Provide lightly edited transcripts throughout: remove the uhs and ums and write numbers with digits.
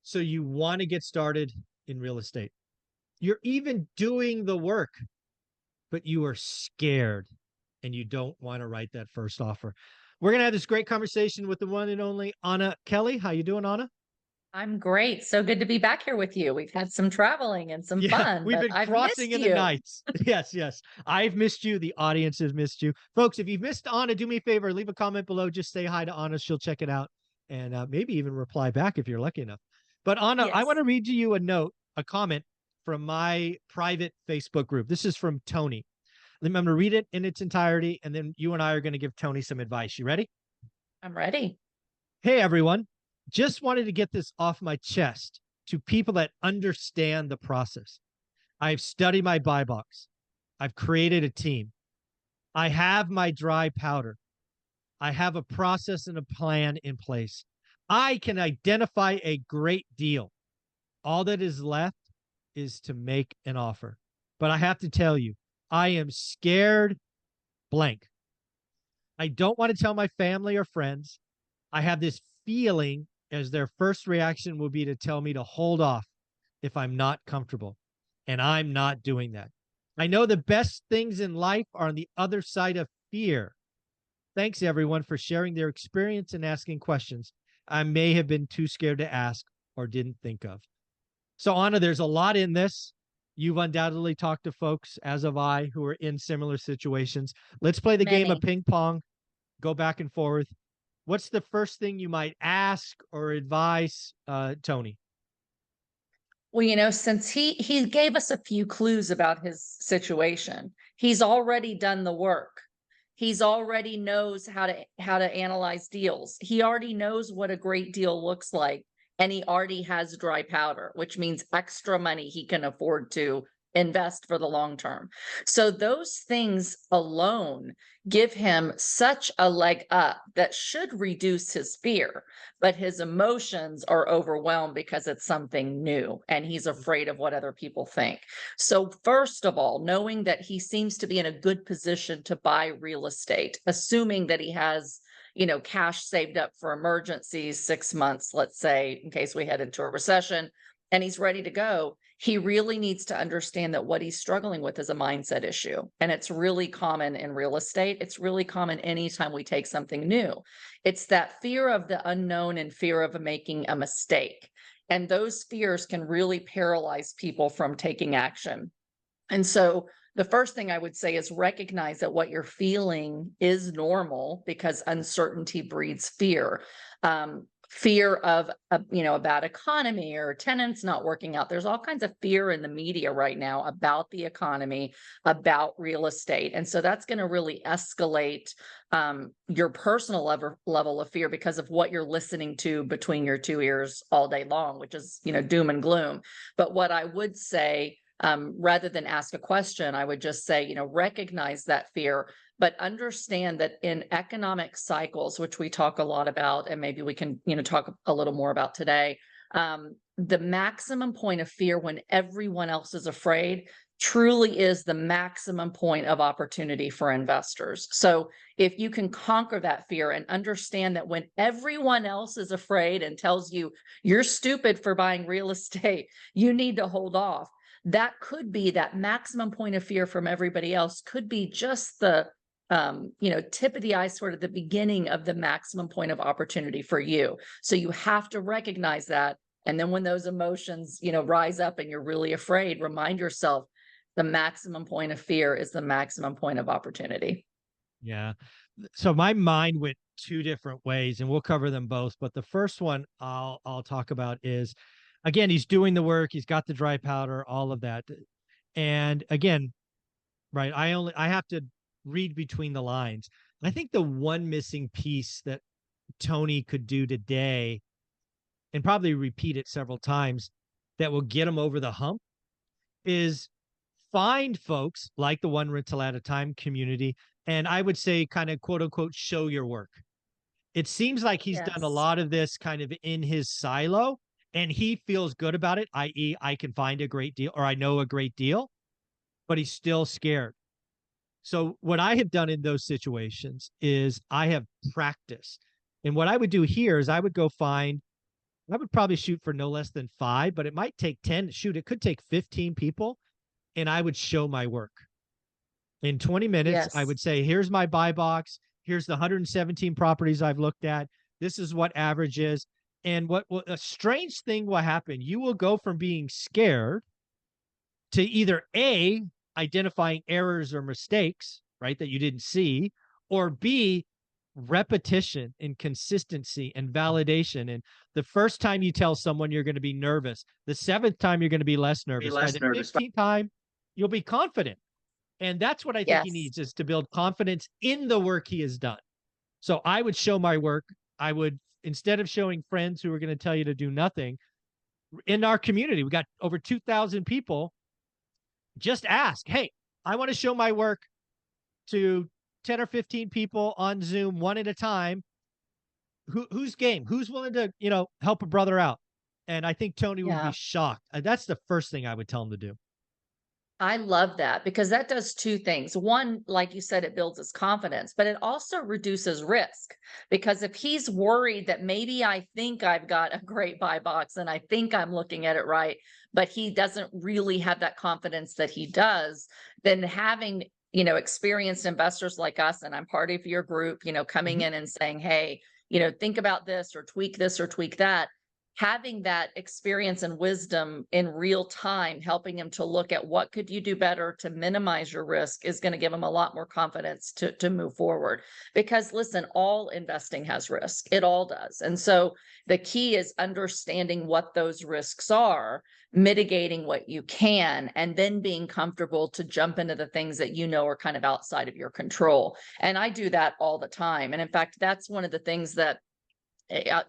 So you want to get started in real estate. You're even doing the work, but you are scared and you don't want to write that first offer. We're going to have this great conversation with the one and only Anna Kelly. How you doing, Anna? I'm great. So good to be back here with you. We've had some traveling and some Yeah, fun, we've but been I've crossing missed in the you. nights. Yes, yes. I've missed you. The audience has missed you. Folks, if you've missed Anna, do me a favor, leave a comment below. Just say hi to Anna. She'll check it out and maybe even reply back if you're lucky enough. But Anna, I want Yes. to read to you a note, a comment from my private Facebook group. This is from Tony. I'm going to read it in its entirety, and then you and I are going to give Tony some advice. You ready? I'm ready. Hey, everyone. Just wanted to get this off my chest to people that understand the process. I've studied my buy box. I've created a team. I have my dry powder. I have a process and a plan in place. I can identify a great deal. All that is left is to make an offer. But I have to tell you, I am scared blank. I don't want to tell my family or friends. I have this feeling as their first reaction will be to tell me to hold off if I'm not comfortable. And I'm not doing that. I know the best things in life are on the other side of fear. Thanks, everyone, for sharing their experience and asking questions I may have been too scared to ask or didn't think of. So, Anna, there's a lot in this. You've undoubtedly talked to folks, as have I, who are in similar situations. Let's play the game of Many. ping pong, go back and forth. What's the first thing you might ask or advise Tony? Well, since he gave us a few clues about his situation, he's already done the work. He's already knows how to analyze deals. He already knows what a great deal looks like, and he already has dry powder, which means extra money he can afford to invest for the long term. So those things alone give him such a leg up that should reduce his fear, but his emotions are overwhelmed because it's something new and he's afraid of what other people think. So, first of all, knowing that he seems to be in a good position to buy real estate, assuming that he has cash saved up for emergencies, 6 months, let's say, in case we head into a recession, and he's ready to go, he really needs to understand that what he's struggling with is a mindset issue. And it's really common in real estate. It's really common anytime we take something new. It's that fear of the unknown and fear of making a mistake. And those fears can really paralyze people from taking action. And so the first thing I would say is recognize that what you're feeling is normal because uncertainty breeds fear. Fear of a bad economy or tenants not working out. There's all kinds of fear in the media right now about the economy, about real estate. And so that's going to really escalate your personal level of fear because of what you're listening to between your two ears all day long, which is, doom and gloom. But what I would say, rather than ask a question, I would just say, recognize that fear, but understand that in economic cycles, which we talk a lot about, and maybe we can, talk a little more about today, the maximum point of fear when everyone else is afraid truly is the maximum point of opportunity for investors. So if you can conquer that fear and understand that when everyone else is afraid and tells you you're stupid for buying real estate, you need to hold off. That could be that maximum point of fear from everybody else could be just the tip of the ice, sort of the beginning of the maximum point of opportunity for you. So you have to recognize that. And then when those emotions, rise up and you're really afraid, remind yourself the maximum point of fear is the maximum point of opportunity. Yeah. So my mind went two different ways, and we'll cover them both. But the first one I'll talk about is, again, he's doing the work, he's got the dry powder, all of that. And again, right, I have to read between the lines. I think the one missing piece that Tony could do today, and probably repeat it several times, that will get him over the hump is find folks like the One Rental at a Time community, and I would say kind of quote unquote show your work. It seems like he's done a Yes. lot of this kind of in his silo, and he feels good about it, i.e., I can find a great deal or I know a great deal, but he's still scared. So what I have done in those situations is I have practiced. And what I would do here is I would go find I would probably shoot for no less than 5, but it might take 10. Shoot, it could take 15 people, and I would show my work. In 20 minutes, I Yes. would say, here's my buy box. Here's the 117 properties I've looked at. This is what average is. And what a strange thing will happen. You will go from being scared to either A, identifying errors or mistakes, right, that you didn't see, or B, repetition and consistency and validation. And the first time you tell someone you're going to be nervous, the 7th time you're going to be less nervous. By the 15th time, you'll be confident. And that's what I think he Yes. needs, is to build confidence in the work he has done. So I would show my work. I would, instead of showing friends who are going to tell you to do nothing, in our community, we got over 2,000 people. Just ask, hey, I want to show my work to 10 or 15 people on Zoom, one at a time. Who's game? Who's willing to, help a brother out? And I think Tony would be Yeah. shocked. That's the first thing I would tell him to do. I love that because that does two things. One, like you said, it builds his confidence, but it also reduces risk because if he's worried that maybe I think I've got a great buy box and I think I'm looking at it right, but he doesn't really have that confidence that he does, then having, experienced investors like us, and I'm part of your group, coming Mhm. in and saying, hey, think about this or tweak that, having that experience and wisdom in real time, helping him to look at what could you do better to minimize your risk is going to give him a lot more confidence to move forward. Because listen, all investing has risk. It all does. And so the key is understanding what those risks are, mitigating what you can, and then being comfortable to jump into the things that are kind of outside of your control. And I do that all the time. And in fact, that's one of the things that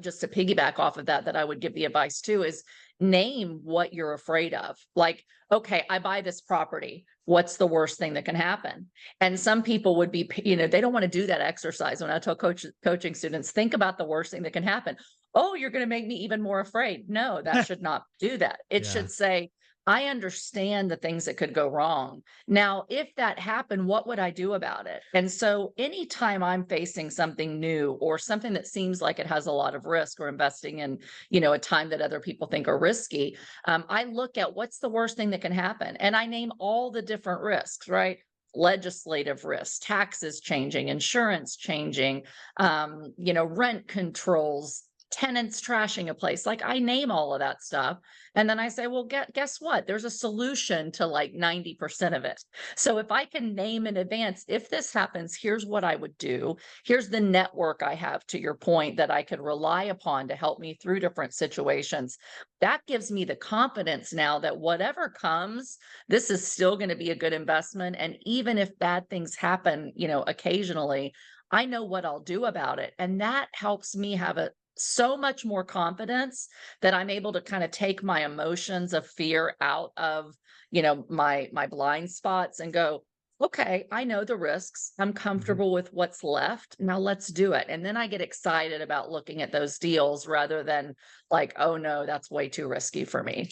just to piggyback off of that I would give the advice to is name what you're afraid of. Like, okay, I buy this property. What's the worst thing that can happen? And some people would be, they don't want to do that exercise. When I tell coaching students, think about the worst thing that can happen. Oh, you're going to make me even more afraid. No, that should not do that. It Yeah. should say, I understand the things that could go wrong. Now, if that happened, what would I do about it? And so anytime I'm facing something new or something that seems like it has a lot of risk or investing in, a time that other people think are risky, I look at what's the worst thing that can happen. And I name all the different risks, right? Legislative risks, taxes changing, insurance changing, rent controls, tenants trashing a place. Like I name all of that stuff. And then I say, well, guess what? There's a solution to like 90% of it. So if I can name in advance, if this happens, here's what I would do. Here's the network I have, to your point, that I could rely upon to help me through different situations. That gives me the confidence now that whatever comes, this is still going to be a good investment. And even if bad things happen, occasionally, I know what I'll do about it. And that helps me have so much more confidence that I'm able to kind of take my emotions of fear out of, my blind spots and go, okay, I know the risks. I'm Mhm. comfortable with what's left. Now let's do it. And then I get excited about looking at those deals rather than like, oh no, that's way too risky for me.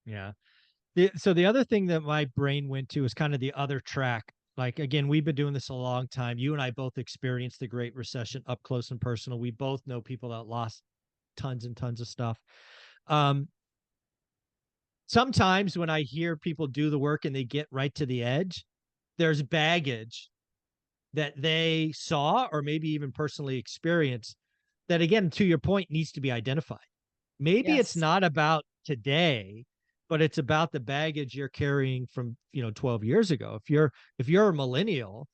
Yeah. So the other thing that my brain went to is kind of the other track. Like, again, we've been doing this a long time. You and I both experienced the Great Recession up close and personal. We both know people that lost tons and tons of stuff. Um, Sometimes when I hear people do the work and they get right to the edge, there's baggage that they saw or maybe even personally experienced that, again, to your point, needs to be identified. Maybe it's Yes. not about today, but it's about the baggage you're carrying from 12 years ago. If you're a millennial,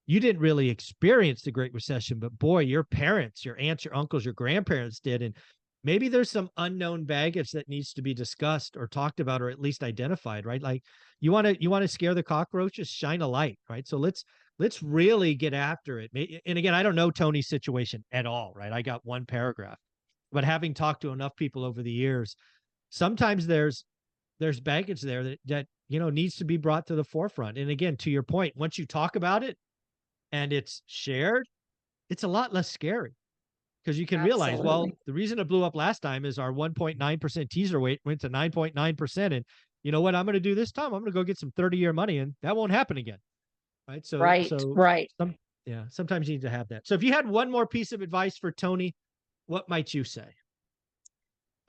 you didn't really experience the Great Recession, but boy, your parents, your aunts, your uncles, your grandparents did. And maybe there's some unknown baggage that needs to be discussed or talked about, or at least identified, right? Like, you want to scare the cockroaches, shine a light, right? So let's really get after it. And again, I don't know Tony's situation at all, right? I got one paragraph, but having talked to enough people over the years, sometimes there's baggage there that needs to be brought to the forefront. And again, to your point, once you talk about it and it's shared, it's a lot less scary, because you can realize, well, Absolutely. the reason it blew up last time is our 1.9% teaser weight went to 9.9%. And you know what I'm going to do this time? I'm going to go get some 30-year money, and that won't happen again. Right. So, Right. so Right. yeah, sometimes you need to have that. So if you had one more piece of advice for Tony, what might you say?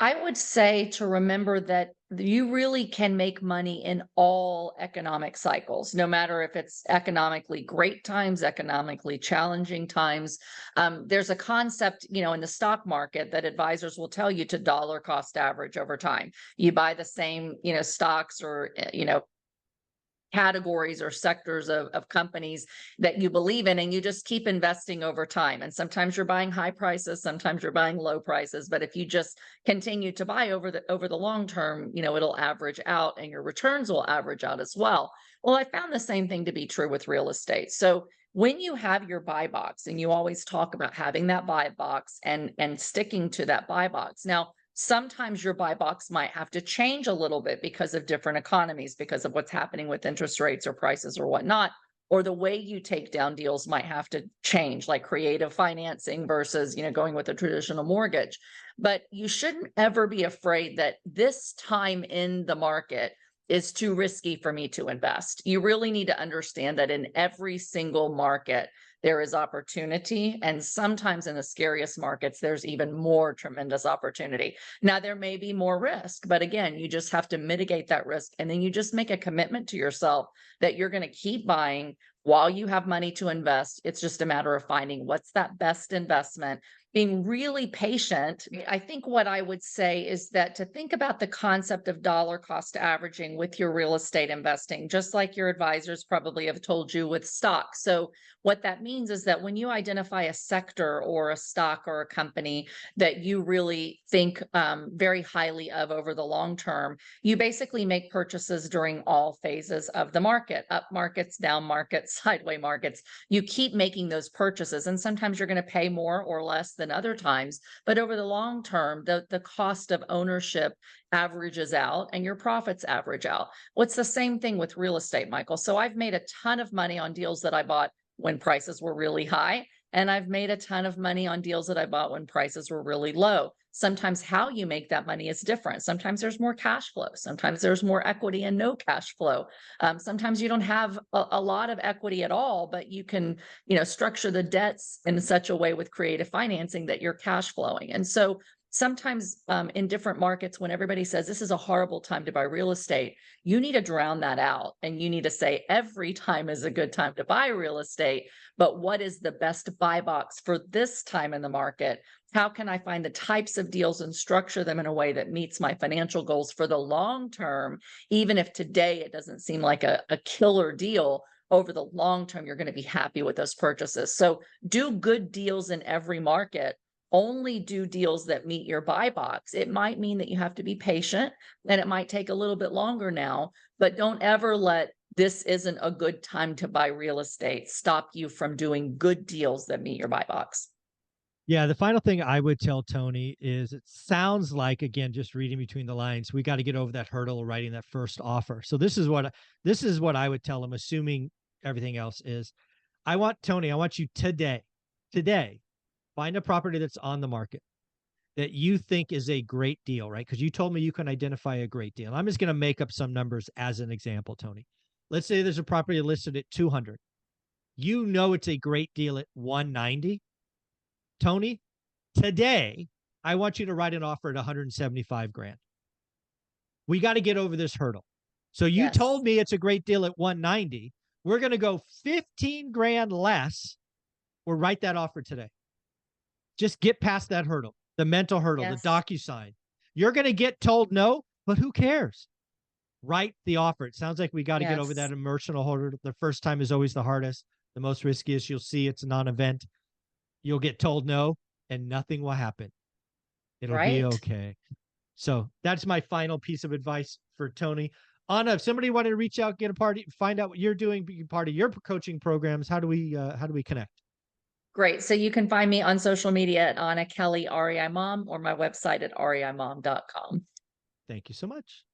I would say to remember that you really can make money in all economic cycles, no matter if it's economically great times, economically challenging times. There's a concept, in the stock market that advisors will tell you to dollar cost average over time. You buy the same, stocks or, categories or sectors of companies that you believe in, and you just keep investing over time. And sometimes you're buying high prices, sometimes you're buying low prices, but if you just continue to buy over the long term, it'll average out and your returns will average out as well. Well, I found the same thing to be true with real estate. So when you have your buy box, and you always talk about having that buy box and sticking to that buy box. Now, sometimes your buy box might have to change a little bit because of different economies, because of what's happening with interest rates or prices or whatnot, or the way you take down deals might have to change, like creative financing versus, going with a traditional mortgage. But you shouldn't ever be afraid that this time in the market is too risky for me to invest. You really need to understand that in every single market, there is opportunity. And sometimes in the scariest markets, there's even more tremendous opportunity. Now, there may be more risk, but again, you just have to mitigate that risk. And then you just make a commitment to yourself that you're going to keep buying while you have money to invest. It's just a matter of finding what's that best investment, being really patient. I think what I would say is that to think about the concept of dollar cost averaging with your real estate investing, just like your advisors probably have told you with stocks. So what that means is that when you identify a sector or a stock or a company that you really think very highly of over the long term, you basically make purchases during all phases of the market, up markets, down markets, sideways markets. You keep making those purchases, and sometimes you're going to pay more or less than other times. But over the long term, the cost of ownership averages out and your profits average out. What's the same thing with real estate, Michael? So I've made a ton of money on deals that I bought when prices were really high. And I've made a ton of money on deals that I bought when prices were really low. Sometimes how you make that money is different. Sometimes there's more cash flow. Sometimes there's more equity and no cash flow. Sometimes you don't have a lot of equity at all, but you can, structure the debts in such a way with creative financing that you're cash flowing. And so sometimes in different markets, when everybody says this is a horrible time to buy real estate, you need to drown that out. And you need to say every time is a good time to buy real estate. But what is the best buy box for this time in the market? How can I find the types of deals and structure them in a way that meets my financial goals for the long term? Even if today it doesn't seem like a killer deal, over the long term, you're going to be happy with those purchases. So do good deals in every market. Only do deals that meet your buy box. It might mean that you have to be patient and it might take a little bit longer now, but don't ever let this isn't a good time to buy real estate stop you from doing good deals that meet your buy box. Yeah, the final thing I would tell Tony is it sounds like, again, just reading between the lines, we got to get over that hurdle of writing that first offer. So this is what I would tell him, assuming everything else is, I want you today, find a property that's on the market that you think is a great deal, right? Because you told me you can identify a great deal. I'm just going to make up some numbers as an example, Tony. Let's say there's a property listed at 200. You know it's a great deal at 190. Tony, today, I want you to write an offer at 175 grand. We got to get over this hurdle. So you Yes. told me it's a great deal at 190. We're going to go 15 grand less or write that offer today. Just get past that hurdle, the mental hurdle, the Yes. DocuSign. You're going to get told no, but who cares? Write the offer. It sounds like we got to get over that Yes. emotional hurdle. The first time is always the hardest. The most riskiest. You'll see it's a non-event. You'll get told no, and nothing will happen. It'll be Right. okay. So that's my final piece of advice for Tony. Anna, if somebody wanted to reach out, get a party, find out what you're doing, be part of your coaching programs, how do we connect? Great. So you can find me on social media at Anna Kelly REI Mom or my website at reimom.com. Thank you so much.